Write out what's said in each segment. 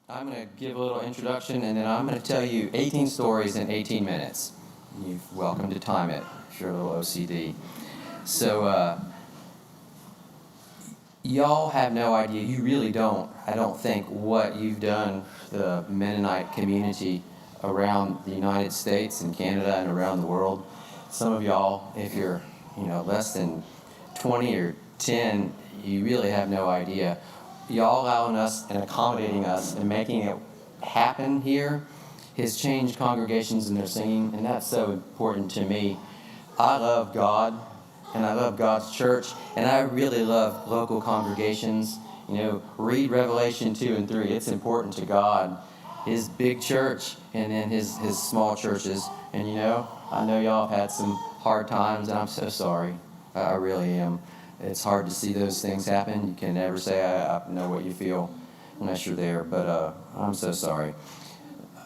I'm going to give a little introduction, and then I'm going to tell you 18 stories in 18 minutes. You're welcome to time it if you're a little OCD. So, y'all have no idea, you really don't, I don't think, what you've done for the Mennonite community around the United States and Canada and around the world. Some of y'all, if you're, less than 20 or 10, you really have no idea. Y'all allowing us and accommodating us and making it happen here has changed congregations in their singing, and that's so important to me. I love God, and I love God's church, and I really love local congregations. Read Revelation 2 and 3. It's important to God. His big church and then his small churches. And I know y'all have had some hard times, and I'm so sorry. I really am. It's hard to see those things happen. You can never say I know what you feel unless you're there, but I'm so sorry.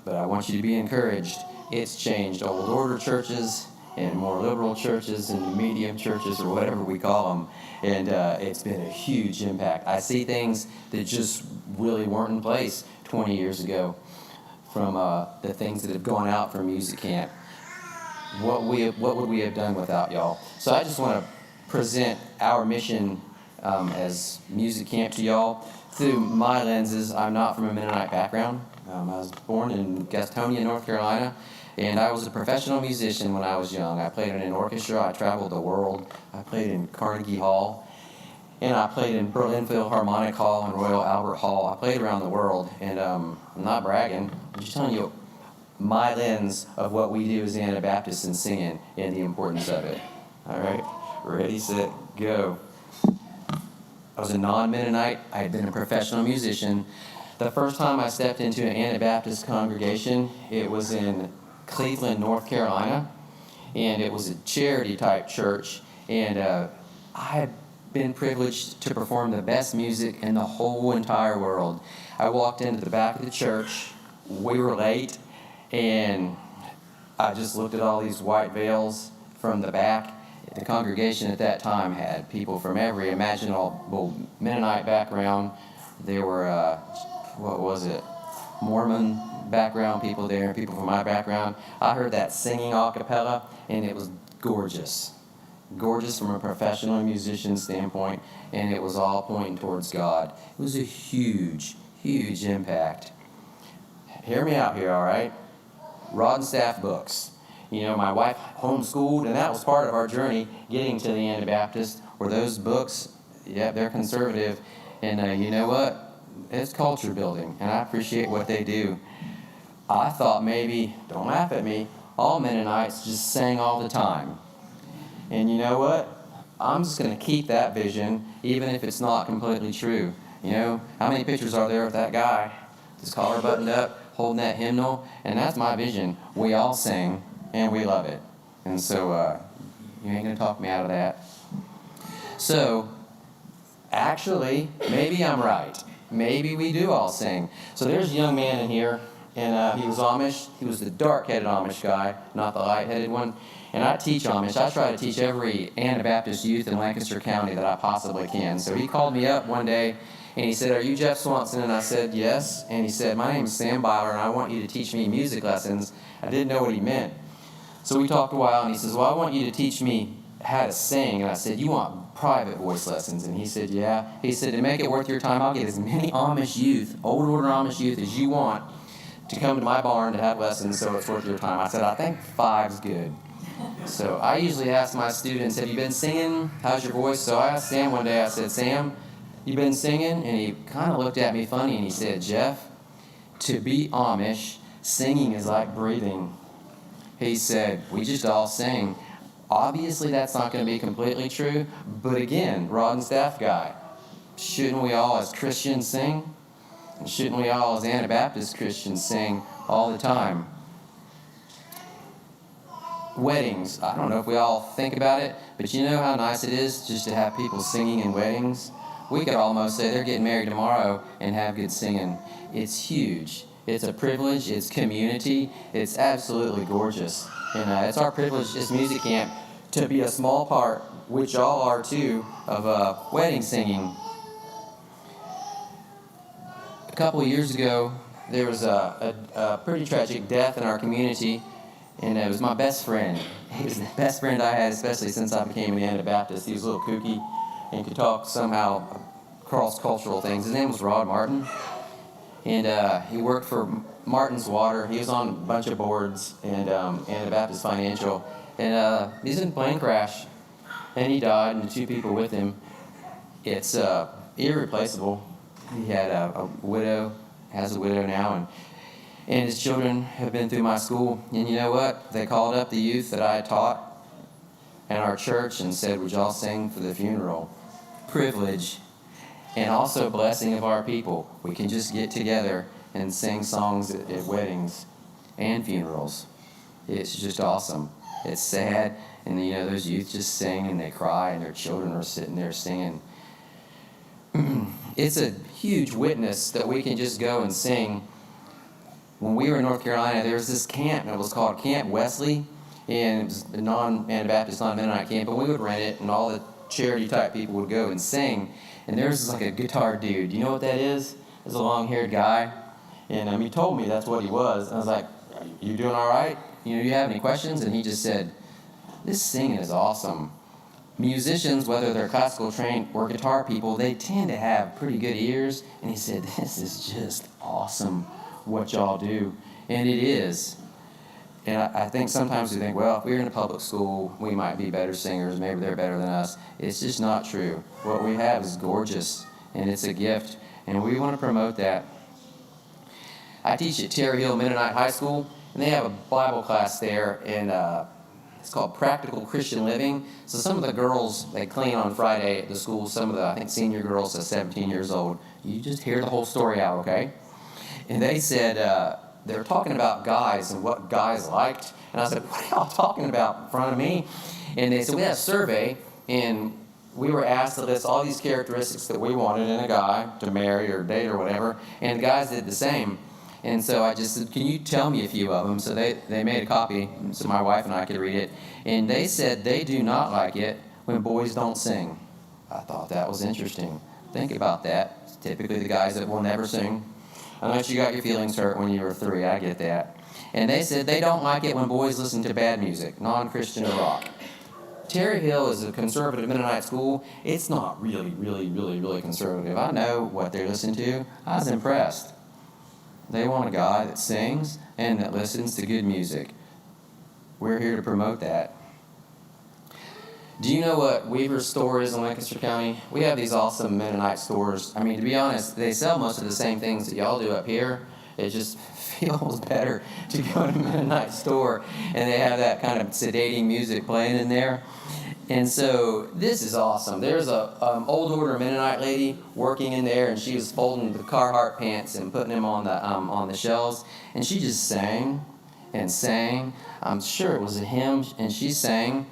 But I want you to be encouraged. It's changed. Old order churches and more liberal churches and medium churches, or whatever we call them, and it's been a huge impact. I see things that just really weren't in place 20 years ago from the things that have gone out from music camp. What would we have done without y'all? So I just want to present our mission as music camp to y'all through my lenses. I'm not from a Mennonite background. I was born in Gastonia, North Carolina, and I was a professional musician when I was young. I played in an orchestra. I traveled the world. I played in Carnegie Hall, and I played in Berlin Philharmonic Hall and Royal Albert Hall. I played around the world, and I'm not bragging. I'm just telling you my lens of what we do as Anabaptists and singing and the importance of it. All right? Ready, set, go. I was a non-Mennonite. I had been a professional musician. The first time I stepped into an Anabaptist congregation, it was in Cleveland, North Carolina, and it was a charity-type church, and I had been privileged to perform the best music in the whole entire world. I walked into the back of the church. We were late, and I just looked at all these white veils from the back. The congregation at that time had people from every imaginable Mennonite background. There were, Mormon background people there, people from my background. I heard that singing a cappella, and it was gorgeous. Gorgeous from a professional musician standpoint, and it was all pointing towards God. It was a huge, huge impact. Hear me out here, all right? Rod and Staff books. You know, my wife homeschooled, and that was part of our journey getting to the Anabaptist, where those books, yeah, they're conservative, and you know what? It's culture building, and I appreciate what they do. I thought maybe, don't laugh at me, all Mennonites just sang all the time. And you know what? I'm just going to keep that vision, even if it's not completely true. You know, how many pictures are there of that guy, his collar buttoned up, holding that hymnal? And that's my vision. We all sing, and we love it. And so, you ain't going to talk me out of that. So, actually, maybe I'm right. Maybe we do all sing. So there's a young man in here, and he was Amish. He was the dark-headed Amish guy, not the light-headed one. And I teach Amish. I try to teach every Anabaptist youth in Lancaster County that I possibly can. So he called me up one day, and he said, "Are you Jeff Swanson?" And I said, "Yes." And he said, "My name is Sam Byler, and I want you to teach me music lessons." I didn't know what he meant. So we talked a while, and he says, "Well, I want you to teach me how to sing." And I said, "You want private voice lessons?" And he said, "Yeah." He said, "To make it worth your time, I'll get as many Amish youth, old order Amish youth, as you want to come to my barn to have lessons so it's worth your time." I said, "I think 5's good." So I usually ask my students, "Have you been singing? How's your voice?" So I asked Sam one day, I said, "Sam, you been singing?" And he kind of looked at me funny, and he said, "Jeff, to be Amish, singing is like breathing." He said, "We just all sing." Obviously, that's not going to be completely true, but again, Rod and Staff guy, shouldn't we all as Christians sing? And shouldn't we all as Anabaptist Christians sing all the time? Weddings, I don't know if we all think about it, but you know how nice it is just to have people singing in weddings? We could almost say they're getting married tomorrow and have good singing. It's huge. It's a privilege. It's community. It's absolutely gorgeous. And it's our privilege as music camp to be a small part, which y'all are too, of wedding singing. A couple of years ago, there was a pretty tragic death in our community, and it was my best friend. He was the best friend I had, especially since I became an Anabaptist. He was a little kooky and could talk somehow cross-cultural things. His name was Rod Martin, and he worked for Martin's Water. He was on a bunch of boards and Anabaptist Financial, and he's in a plane crash, and he died, and the 2 people with him. It's irreplaceable. He had a widow, has a widow now, and his children have been through my school. And you know what? They called up the youth that I taught in our church and said, "Would y'all sing for the funeral?" Privilege, and also blessing of our people. We can just get together and sing songs at weddings and funerals. It's just awesome. It's sad, and you know, those youth just sing and they cry, and their children are sitting there singing. It's a huge witness that we can just go and sing. When we were in North Carolina, there was this camp, and it was called Camp Wesley, and it was a non-Anabaptist, non-Mennonite camp, and we would rent it, and all the charity-type people would go and sing. And there's like a guitar dude. You know what that is? It's a long-haired guy. And he told me that's what he was. And I was like, "You doing all right? You know, you have any questions?" And he just said, "This singing is awesome." Musicians, whether they're classical trained or guitar people, they tend to have pretty good ears. And he said, "This is just awesome what y'all do." And it is. And I think sometimes we think, well, if we were in a public school, we might be better singers. Maybe they're better than us. It's just not true. What we have is gorgeous, and it's a gift, and we want to promote that. I teach at Terry Hill Mennonite High School, and they have a Bible class there, and it's called Practical Christian Living. So some of the girls, they clean on Friday at the school. Some of the, I think, senior girls are 17 years old. You just hear the whole story out, okay? And they said, they were talking about guys and what guys liked. And I said, what are y'all talking about in front of me? And they said, we had a survey, and we were asked to list all these characteristics that we wanted in a guy to marry or date or whatever, and the guys did the same. And so I just said, can you tell me a few of them? So they made a copy so my wife and I could read it. And they said they do not like it when boys don't sing. I thought that was interesting. Think about that. It's typically the guys that will never sing. Unless you got your feelings hurt when you were 3, I get that. And they said they don't like it when boys listen to bad music, non-Christian or rock. Terry Hill is a conservative Mennonite school. It's not really conservative. I know what they're listening to. I was impressed. They want a guy that sings and that listens to good music. We're here to promote that. Do you know what Weaver's store is in Lancaster County? We have these awesome Mennonite stores. I mean, to be honest, they sell most of the same things that y'all do up here. It just feels better to go to a Mennonite store, and they have that kind of sedating music playing in there. And so this is awesome. There's a old order Mennonite lady working in there, and she was folding the Carhartt pants and putting them on the shelves, and she just sang and sang. I'm sure it was a hymn, and she sang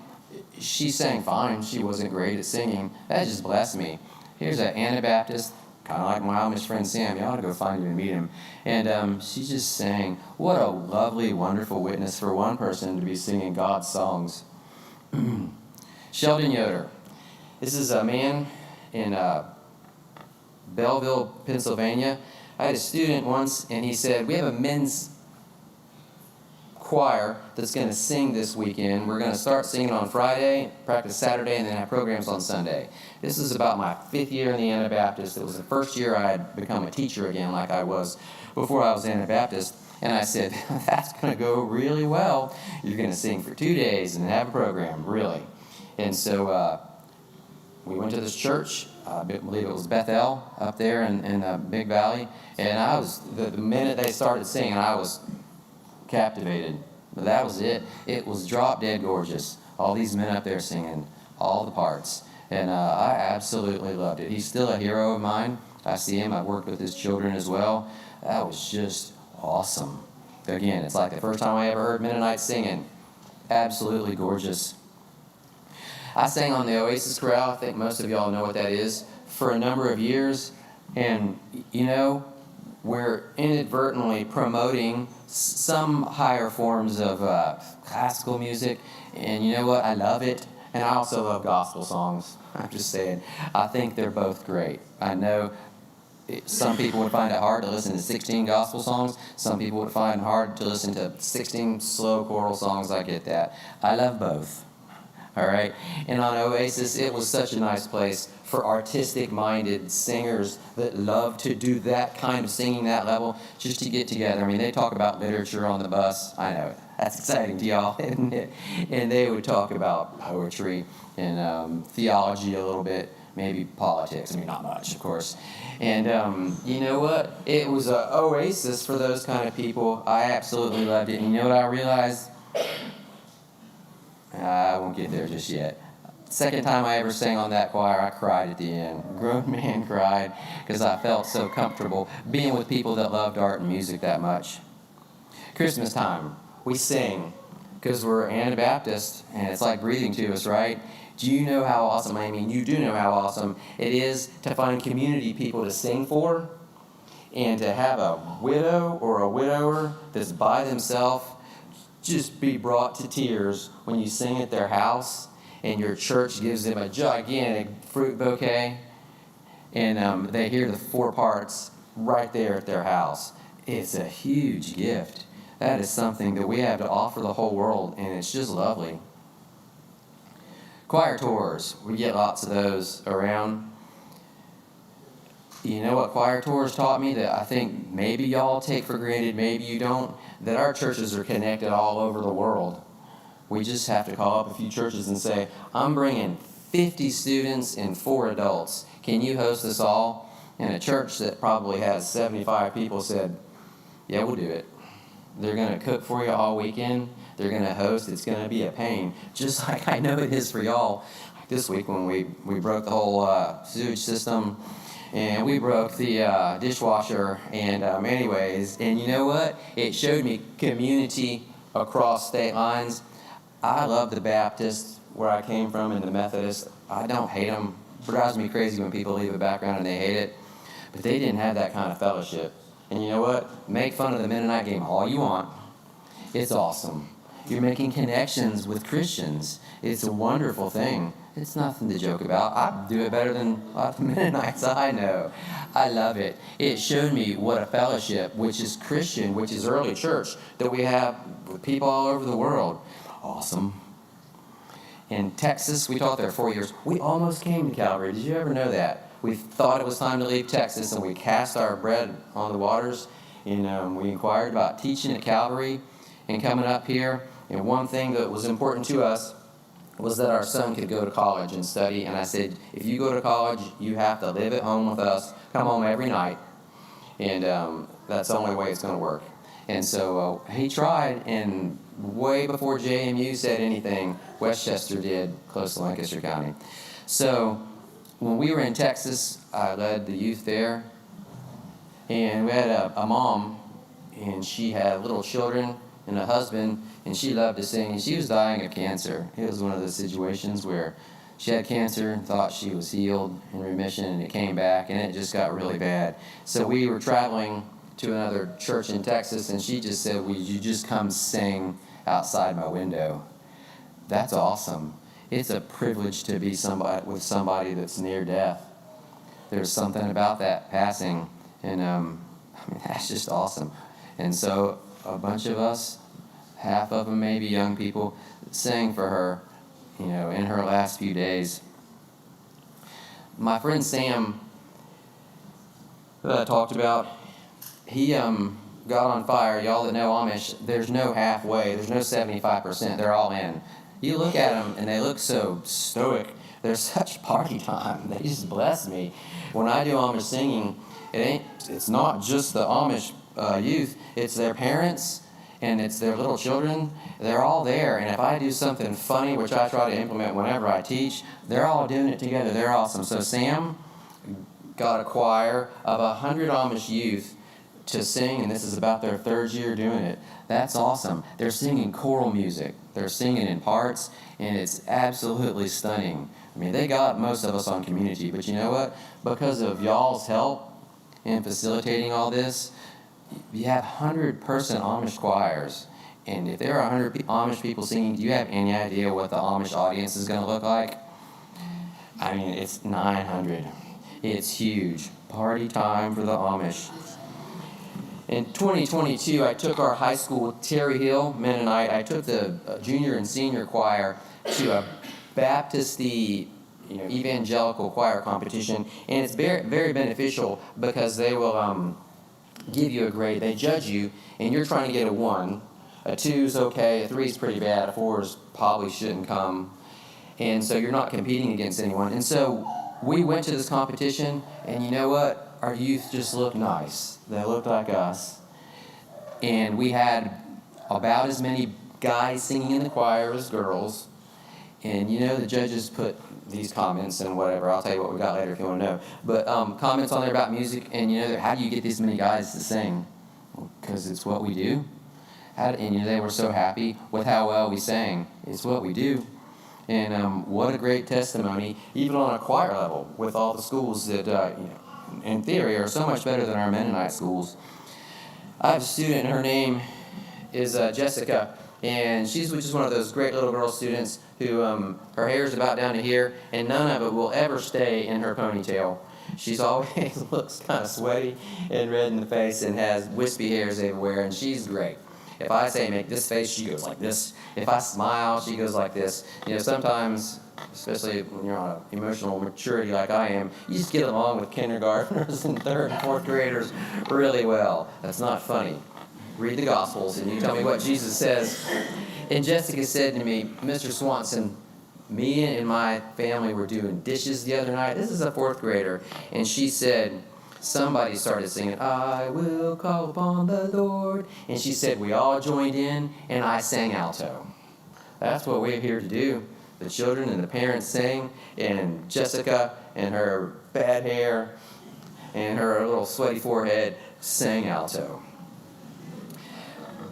fine. She wasn't great at singing. That just blessed me. Here's an Anabaptist, kind of like my Amish friend Sam. You ought to go find him and meet him. And she just sang. What a lovely, wonderful witness for one person to be singing God's songs. Sheldon Yoder. This is a man in Belleville, Pennsylvania. I had a student once, and he said, we have a men's choir that's going to sing this weekend. We're going to start singing on Friday, practice Saturday, and then have programs on Sunday. This is about my 5th year in the Anabaptist. It was the first year I had become a teacher again like I was before I was Anabaptist. And I said, that's going to go really well. You're going to sing for 2 days and have a program, really. And so we went to this church. I believe it was Bethel up there in Big Valley. And I was, the minute they started singing, I was captivated. But that was it. It was drop dead gorgeous. All these men up there singing all the parts. And I absolutely loved it. He's still a hero of mine. I see him. I've worked with his children as well. That was just awesome. Again, it's like the first time I ever heard Mennonites singing. Absolutely gorgeous. I sang on the Oasis Chorale. I think most of y'all know what that is. For a number of years. And, you know, we're inadvertently promoting some higher forms of classical music. And you know what? I love it. And I also love gospel songs. I'm just saying. I think they're both great. I know some people would find it hard to listen to 16 gospel songs. Some people would find it hard to listen to 16 slow choral songs. I get that. I love both. All right? And on Oasis, it was such a nice place for artistic-minded singers that love to do that kind of singing, that level, just to get together. I mean, they talk about literature on the bus. I know. That's exciting to y'all, isn't it? And they would talk about poetry and theology a little bit, maybe politics. I mean, not much, of course. And you know what? It was an oasis for those kind of people. I absolutely loved it. And you know what I realized? I won't get there just yet. Second time I ever sang on that choir, I cried at the end. Grown man cried because I felt so comfortable being with people that loved art and music that much. Christmas time, we sing because we're Anabaptist, and it's like breathing to us, right? Do you know how awesome, I mean, you do know how awesome it is to find community people to sing for, and to have a widow or a widower that's by themselves just be brought to tears when you sing at their house and your church gives them a gigantic fruit bouquet, and they hear the 4 parts right there at their house. It's a huge gift. That is something that we have to offer the whole world, and it's just lovely. Choir tours. We get lots of those around. You know what choir tours taught me that I think maybe y'all take for granted, maybe you don't, that our churches are connected all over the world. We just have to call up a few churches and say, I'm bringing 50 students and 4 adults. Can you host us all? And a church that probably has 75 people said, yeah, we'll do it. They're going to cook for you all weekend. They're going to host. It's going to be a pain, just like I know it is for y'all. Like this week when we broke the whole sewage system, and we broke the dishwasher. And anyways, and you know what? It showed me community across state lines. I love the Baptists where I came from and the Methodists. I don't hate them. It drives me crazy when people leave a background and they hate it. But they didn't have that kind of fellowship. And you know what? Make fun of the Mennonite game all you want. It's awesome. You're making connections with Christians. It's a wonderful thing. It's nothing to joke about. I do it better than a lot of Mennonites I know. I love it. It showed me what a fellowship, which is Christian, which is early church, that we have with people all over the world. Awesome. In Texas, we taught there 4 years. We almost came to Calvary. Did you ever know that? We thought it was time to leave Texas, and we cast our bread on the waters. And we inquired about teaching at Calvary and coming up here. And one thing that was important to us was that our son could go to college and study. And I said, if you go to college, you have to live at home with us, come home every night. And that's the only way it's going to work. And so he tried, and way before JMU said anything, Westchester did, close to Lancaster County. So when we were in Texas, I led the youth there. And we had a mom, and she had little children and a husband, and she loved to sing, and she was dying of cancer. It was one of those situations where she had cancer and thought she was healed in remission, and it came back, and it just got really bad. So we were traveling to another church in Texas, and she just said, "Will you just come sing outside my window?" That's awesome. It's a privilege to be with somebody that's near death. There's something about that passing, and that's just awesome. And so a bunch of us, half of them maybe young people, sang for her, in her last few days. My friend Sam that I talked about, he got on fire. Y'all that know Amish, there's no halfway. There's no 75%. They're all in. You look at them, and they look so stoic. They're such party time. They just bless me. When I do Amish singing, it's not just the Amish youth. It's their parents, and it's their little children. They're all there. And if I do something funny, which I try to implement whenever I teach, they're all doing it together. They're awesome. So Sam got a choir of 100 Amish youth to sing, and this is about their third year doing it. That's awesome. They're singing choral music. They're singing in parts, and it's absolutely stunning. I mean, they got most of us on community, but you know what? Because of y'all's help in facilitating all this, you have 100-person Amish choirs. And if there are 100 Amish people singing, do you have any idea what the Amish audience is going to look like? I mean, it's 900. It's huge. Party time for the Amish. In 2022, I took our high school, Terry Hill Mennonite, I took the junior and senior choir to a Baptist-y, evangelical choir competition, and it's very, very beneficial because they will give you a grade. They judge you, and you're trying to get a 1. A 2's okay, a 3's pretty bad, a 4's probably shouldn't come, and so you're not competing against anyone. And so we went to this competition, and you know what? Our youth just looked nice. They looked like us. And we had about as many guys singing in the choir as girls. And the judges put these comments and whatever. I'll tell you what we got later if you want to know. But comments on there about music. And how do you get this many guys to sing? Because it's what we do. And they were so happy with how well we sang. It's what we do. And what a great testimony, even on a choir level, with all the schools that, in theory, are so much better than our Mennonite schools. I have a student, her name is Jessica, and she's just one of those great little girl students who her hair is about down to here, and none of it will ever stay in her ponytail. She's always looks kind of sweaty and red in the face and has wispy hairs everywhere, and she's great. If I say make this face, she goes like this. If I smile, she goes like this. Sometimes, especially when you're on an emotional maturity like I am, you just get along with kindergartners and 3rd and 4th graders really well. That's not funny. Read the Gospels and you tell me what Jesus says. And Jessica said to me, "Mr. Swanson, me and my family were doing dishes the other night." This is a 4th grader. And she said, somebody started singing, "I will call upon the Lord." And she said, we all joined in, and I sang alto. That's what we're here to do. The children and the parents sang, and Jessica and her bad hair and her little sweaty forehead sang alto.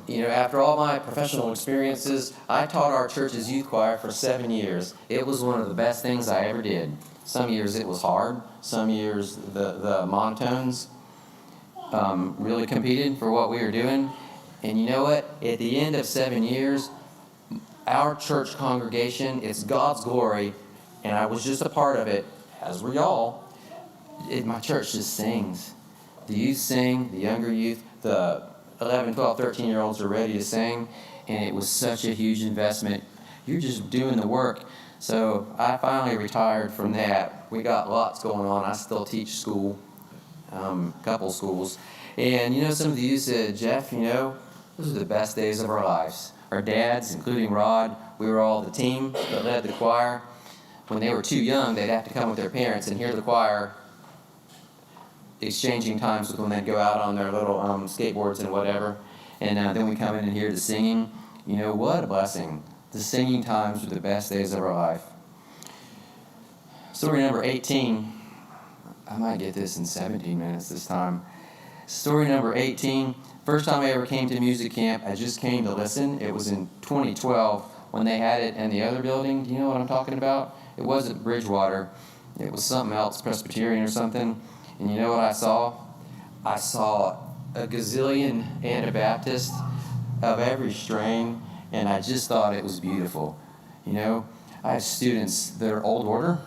You know, after all my professional experiences, I taught our church's youth choir for 7 years. It was one of the best things I ever did. Some years it was hard. Some years the monotones really competed for what we were doing. And you know what? At the end of 7 years, our church congregation, it's God's glory, and I was just a part of it, as were y'all. My church just sings. The youth sing, the younger youth, the 11, 12, 13-year-olds are ready to sing, and it was such a huge investment. You're just doing the work. So I finally retired from that. We got lots going on. I still teach school, a couple schools. And, you know, some of the youth said, Jeff, you know, those are the best days of our lives. Our dads, including Rod, we were all the team that led the choir. When they were too young, they'd have to come with their parents and hear the choir exchanging times with when they'd go out on their little skateboards and whatever. And then we come in and hear the singing. You know, what a blessing. The singing times were the best days of our life. Story number 18. I might get this in 17 minutes this time. Story number 18. First time I ever came to music camp, I just came to listen. It was in 2012 when they had it in the other building. Do you know what I'm talking about? It wasn't Bridgewater. It was something else, Presbyterian or something. And you know what I saw? I saw a gazillion Anabaptists of every strain, and I just thought it was beautiful. You know, I have students that are old order,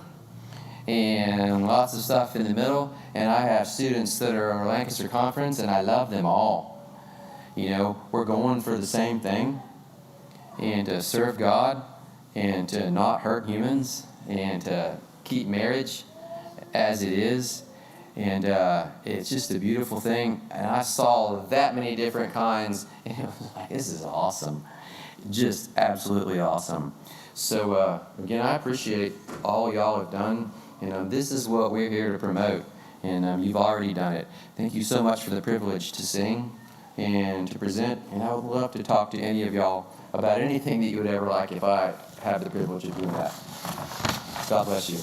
and lots of stuff in the middle, and I have students that are Lancaster Conference, and I love them all. You know, we're going for the same thing, and to serve God, and to not hurt humans, and to keep marriage as it is. And it's just a beautiful thing. And I saw that many different kinds, and it was like, this is awesome. Just absolutely awesome. So, again, I appreciate all y'all have done. And this is what we're here to promote. And you've already done it. Thank you so much for the privilege to sing and to present. And I would love to talk to any of y'all about anything that you would ever like if I have the privilege of doing that. God bless you.